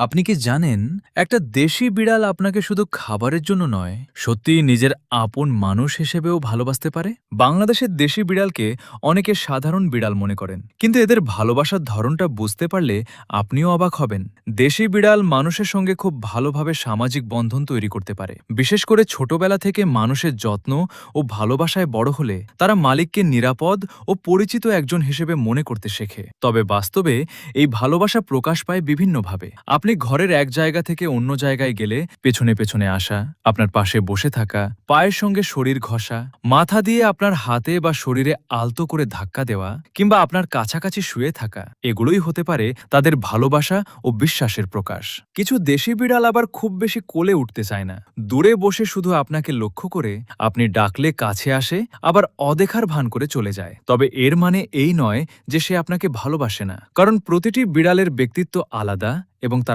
আপনি কি জানেন একটা দেশি বিড়াল আপনাকে শুধু খাবারের জন্য নয়, সত্যিই নিজের আপন মানুষ হিসেবেও ভালোবাসতে পারে? বাংলাদেশের দেশি বিড়ালকে অনেকে সাধারণ বিড়াল মনে করেন, কিন্তু এদের ভালোবাসার ধরনটা বুঝতে পারলে আপনিও অবাক হবেন। দেশি বিড়াল মানুষের সঙ্গে খুব ভালোভাবে সামাজিক বন্ধন তৈরি করতে পারে। বিশেষ করে ছোটবেলা থেকে মানুষের যত্ন ও ভালোবাসায় বড় হলে তারা মালিককে নিরাপদ ও পরিচিত একজন হিসেবে মনে করতে শেখে। তবে বাস্তবে এই ভালোবাসা প্রকাশ পায় বিভিন্নভাবে। আপনি ঘরের এক জায়গা থেকে অন্য জায়গায় গেলে পেছনে পেছনে আসা, আপনার পাশে বসে থাকা, পায়ের সঙ্গে শরীর ঘষা, মাথা দিয়ে আপনার হাতে বা শরীরে আলতো করে ধাক্কা দেওয়া, কিংবা আপনার কাছাকাছি শুয়ে থাকা, এগুলোই হতে পারে তাদের ভালোবাসা ও বিশ্বাসের প্রকাশ। কিছু দেশি বিড়াল আবার খুব বেশি কোলে উঠতে চায় না। দূরে বসে শুধু আপনাকে লক্ষ্য করে আপনি ডাকলে কাছে আসে, আবার অদেখার ভান করে চলে যায়। তবে এর মানে এই নয় যে সে আপনাকে ভালোবাসে না, কারণ প্রতিটি বিড়ালের ব্যক্তিত্ব আলাদা এবং তার